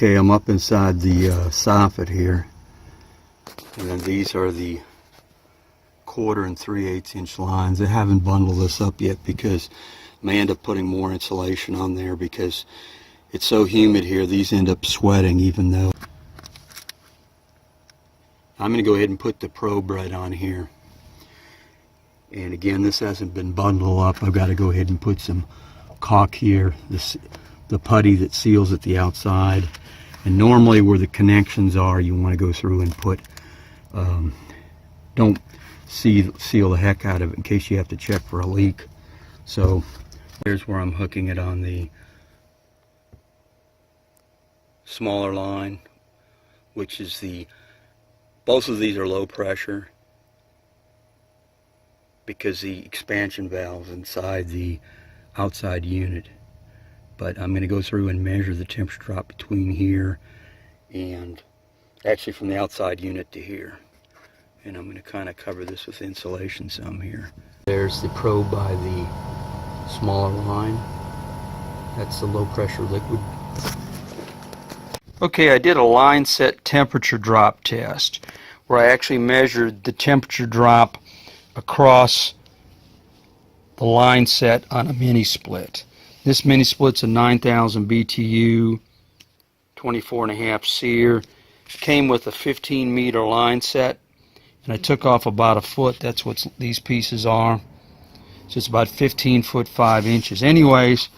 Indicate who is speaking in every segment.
Speaker 1: Okay, I'm up inside the soffit here, and then these are the 1/4 and 3/8 inch lines. I haven't bundled this up yet because I may end up putting more insulation on there because it's so humid here. These end up sweating even though. I'm going to go ahead and put the probe right on here. And again, this hasn't been bundled up. I've got to go ahead and put some caulk here, the putty that seals at the outside. And normally where the connections are, you want to go through and put, don't seal the heck out of it in case you have to check for a leak. So here's where I'm hooking it on the smaller line, which is both of these are low pressure because the expansion valve's inside the outside unit. But I'm going to go through and measure the temperature drop between here and actually from the outside unit to here. And I'm going to kind of cover this with insulation some here. There's the probe by the smaller line. That's the low pressure liquid. Okay, I did a line set temperature drop test where I actually measured the temperature drop across the line set on a mini split. This mini split's a 9,000 BTU, 24.5 SEER. Came with a 15-meter line set, and I took off about a foot. That's what these pieces are. So it's about 15 foot 5 inches. Anyways,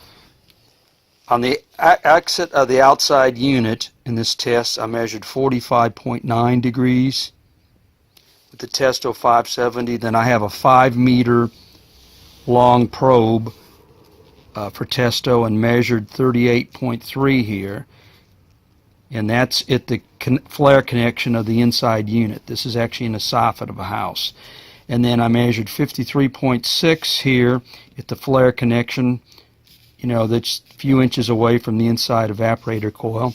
Speaker 1: on the exit of the outside unit in this test, I measured 45.9 degrees with the Testo 570. Then I have a 5-meter long probe for Testo and measured 38.3 here, and that's at the flare connection of the inside unit. This is actually in the soffit of a house. And then I measured 53.6 here at the flare connection, you know, that's a few inches away from the inside evaporator coil.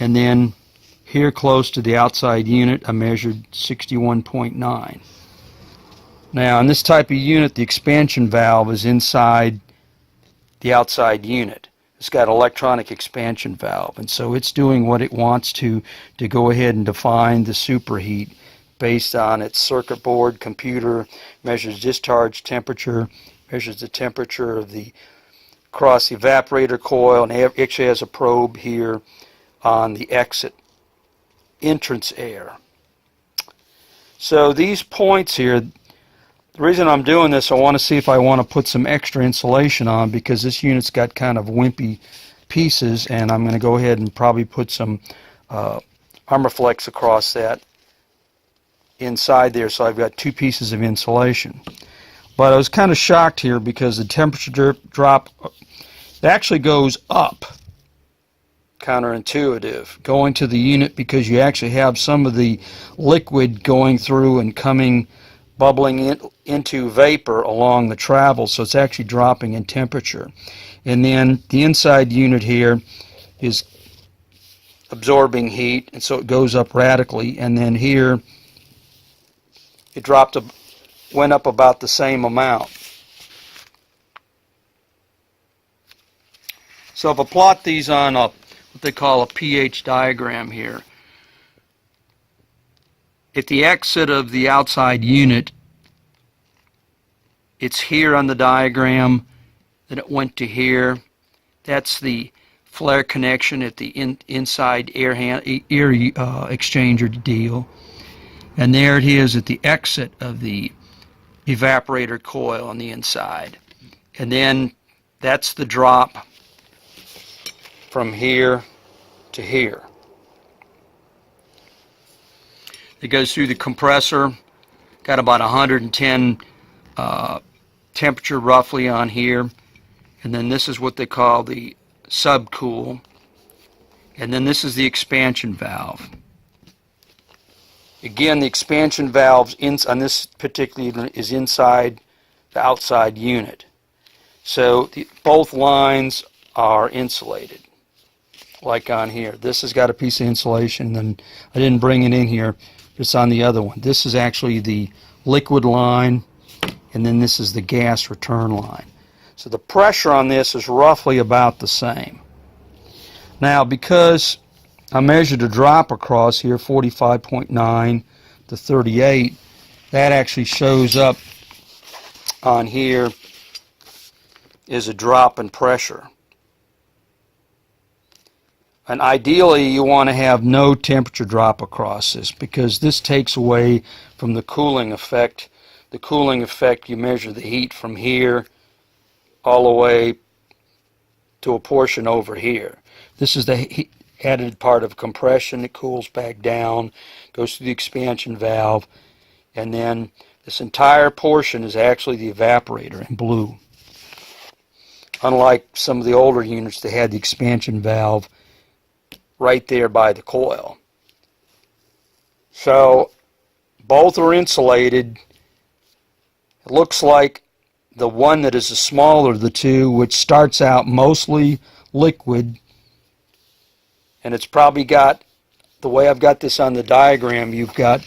Speaker 1: And then here close to the outside unit I measured 61.9. Now in this type of unit, the expansion valve is inside the outside unit. It's got an electronic expansion valve, and so it's doing what it wants to go ahead and define the superheat based on its circuit board. Computer measures discharge temperature, measures the temperature of the across the evaporator coil, and it actually has a probe here on the exit entrance air. So these points here, the reason I'm doing this, I want to see if I want to put some extra insulation on because this unit's got kind of wimpy pieces, and I'm going to go ahead and probably put some Armorflex across that inside there, so I've got 2 pieces of insulation. But I was kind of shocked here because the temperature drop actually goes up. Counterintuitive, going to the unit because you actually have some of the liquid going through and bubbling into vapor along the travel, so it's actually dropping in temperature. And then the inside unit here is absorbing heat, and so it goes up radically. And then here it went up about the same amount. So if I plot these on what they call a pH diagram here, at the exit of the outside unit, it's here on the diagram, then it went to here. That's the flare connection at the inside air exchanger deal. And there it is at the exit of the evaporator coil on the inside. And then that's the drop from here to here. It goes through the compressor, got about 110 temperature roughly on here, and then this is what they call the subcool, and then this is the expansion valve. Again, the expansion valve on this particular unit is inside the outside unit, so both lines are insulated, like on here. This has got a piece of insulation, and I didn't bring it in here. It's on the other one. This is actually the liquid line, and then this is the gas return line. So the pressure on this is roughly about the same. Now, because I measured a drop across here, 45.9 to 38. That actually shows up on here is a drop in pressure. And ideally you want to have no temperature drop across this, because this takes away from the cooling effect. The cooling effect, you measure the heat from here all the way to a portion over here. This is the heat added part of compression. It cools back down, goes through the expansion valve, and then this entire portion is actually the evaporator in blue. Unlike some of the older units that had the expansion valve right there by the coil. So both are insulated. It looks like the one that is the smaller of the two, which starts out mostly liquid, and it's probably got, the way I've got this on the diagram, you've got,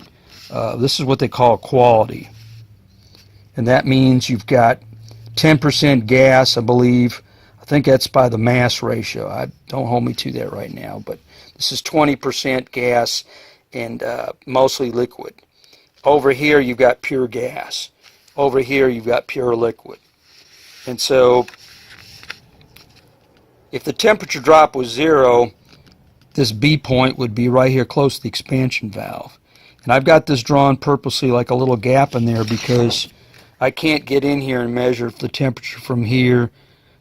Speaker 1: this is what they call quality. And that means you've got 10% gas, I believe. I think that's by the mass ratio. Don't hold me to that right now, but this is 20% gas and mostly liquid. Over here you've got pure gas. Over here you've got pure liquid. And so if the temperature drop was 0, this B point would be right here close to the expansion valve. And I've got this drawn purposely like a little gap in there because I can't get in here and measure the temperature from here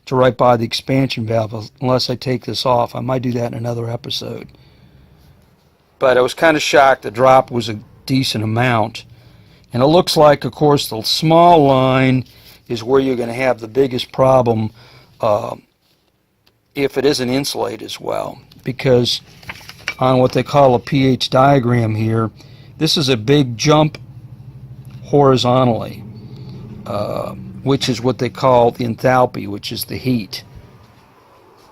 Speaker 1: to right by the expansion valve unless I take this off. I might do that in another episode. But I was kind of shocked. The drop was a decent amount. And it looks like, of course, the small line is where you're going to have the biggest problem if it isn't insulated as well. Because on what they call a pH diagram here, this is a big jump horizontally, which is what they call the enthalpy, which is the heat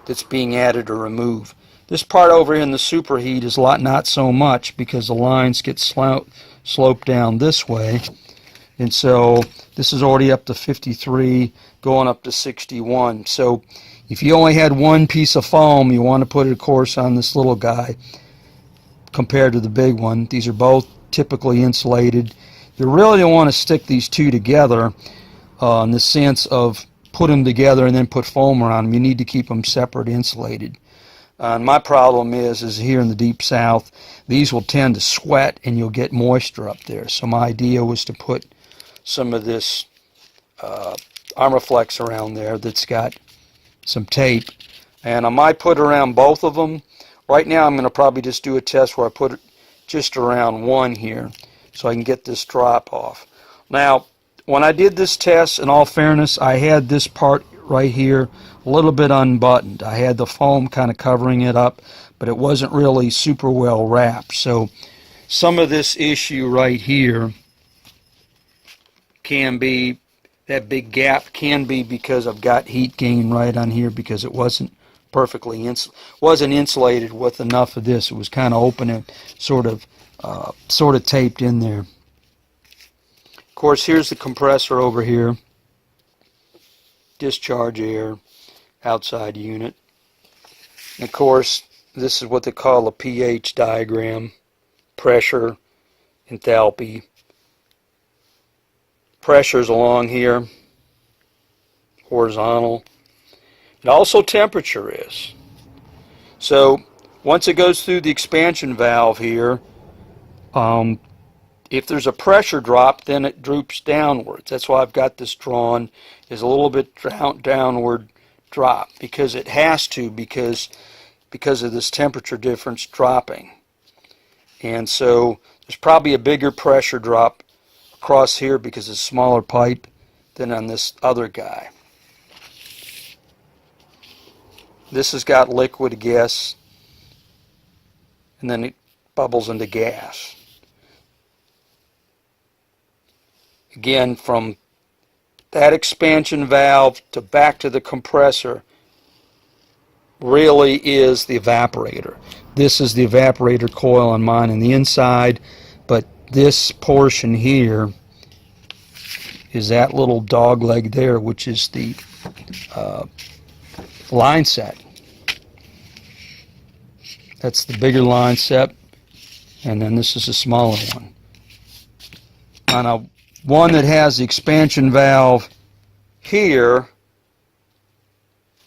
Speaker 1: that's being added or removed. This part over here in the superheat is not so much because the lines get sloped down this way. And so this is already up to 53, going up to 61. So if you only had one piece of foam, you want to put it, of course, on this little guy compared to the big one. These are both typically insulated. You really don't want to stick these two together in the sense of put them together and then put foam around them. You need to keep them separate, insulated. And my problem is here in the deep south, these will tend to sweat and you'll get moisture up there. So my idea was to put some of this Armaflex around there that's got some tape. And I might put around both of them. Right now I'm going to probably just do a test where I put it just around one here so I can get this drop off. Now, when I did this test, in all fairness, I had this part right here a little bit unbuttoned. I had the foam kind of covering it up, but it wasn't really super well wrapped. So some of this issue right here can be, that big gap can be because I've got heat gain right on here because it wasn't perfectly insulated with enough of this. It was kind of open and sort of taped in there. Of course, here's the compressor over here. Discharge air, outside unit. And of course, this is what they call a pH diagram. Pressure, enthalpy. Pressure's along here, horizontal. And also temperature is. So once it goes through the expansion valve here, if there's a pressure drop, then it droops downwards. That's why I've got this drawn as a little bit downward drop, because it has to, because of this temperature difference dropping. And so there's probably a bigger pressure drop across here because it's a smaller pipe than on this other guy. This has got liquid gas, and then it bubbles into gas. Again, from that expansion valve to back to the compressor really is the evaporator. This is the evaporator coil on mine on the inside, but this portion here is that little dog leg there, which is the line set. That's the bigger line set, and then this is a smaller one. On a one that has the expansion valve here,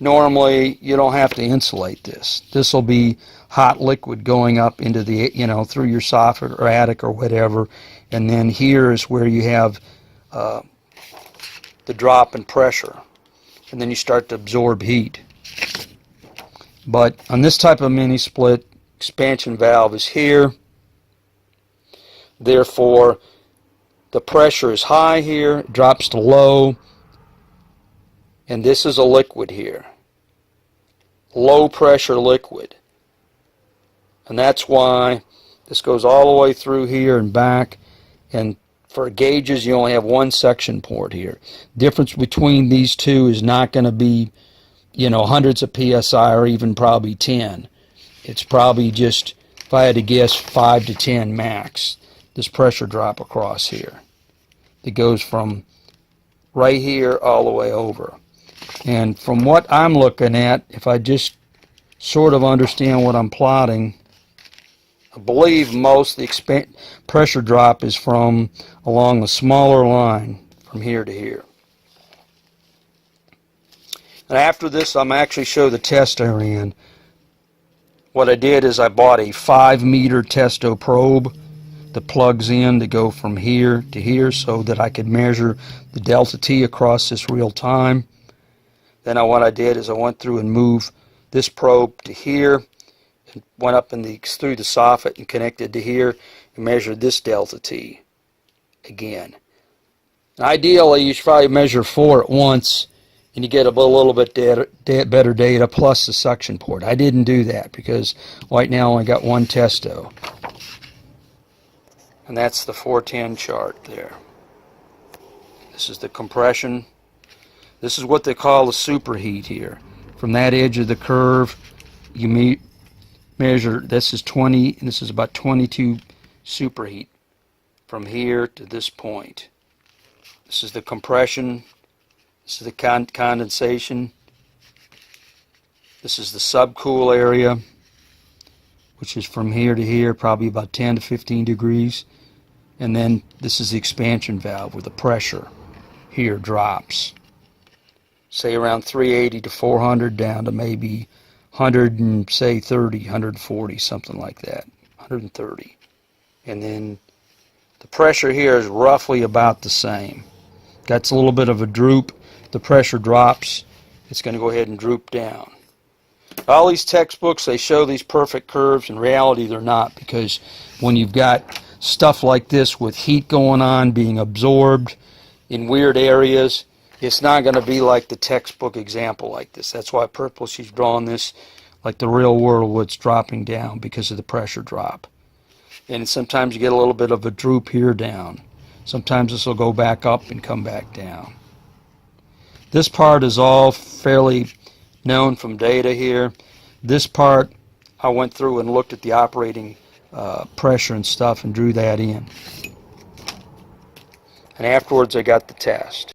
Speaker 1: normally you don't have to insulate this. This will be hot liquid going up into the, through your soffit or attic or whatever, and then here is where you have the drop in pressure, and then you start to absorb heat. But on this type of mini split, expansion valve is here, therefore the pressure is high here, it drops to low, and this is a liquid here, low pressure liquid, and that's why this goes all the way through here and back. And for gauges, you only have one suction port here. Difference between these two is not going to be, hundreds of psi or even probably 10. It's probably just, if I had to guess, 5 to 10 max. This pressure drop across here. It goes from right here all the way over. And from what I'm looking at, if I just sort of understand what I'm plotting, I believe most of the pressure drop is from along the smaller line from here to here. And after this, I'm actually show the Testo in. What I did is I bought a 5-meter Testo probe that plugs in to go from here to here so that I could measure the delta T across this real time. Then what I did is I went through and moved this probe to here, and went up through the soffit and connected to here and measured this delta T again. And ideally, you should probably measure 4 at once, and you get a little bit better data plus the suction port. I didn't do that because right now I only got one Testo. And that's the 410 chart there. This is the compression. This is what they call the superheat here. From that edge of the curve, you measure, this is 20, and this is about 22 superheat from here to this point. This is the compression. This is the condensation. This is the subcool area, which is from here to here, probably about 10 to 15 degrees. And then this is the expansion valve where the pressure here drops. Say around 380 to 400 down to maybe 100 and say 30, 140, something like that, 130. And then the pressure here is roughly about the same. That's a little bit of a droop. The pressure drops, it's going to go ahead and droop down. All these textbooks, they show these perfect curves. In reality, they're not, because when you've got stuff like this with heat going on, being absorbed in weird areas, it's not going to be like the textbook example like this. That's why purposely she's drawn this like the real world where it's dropping down because of the pressure drop. And sometimes you get a little bit of a droop here down. Sometimes this will go back up and come back down. This part is all fairly known from data here. This part I went through and looked at the operating pressure and stuff and drew that in. And afterwards I got the test.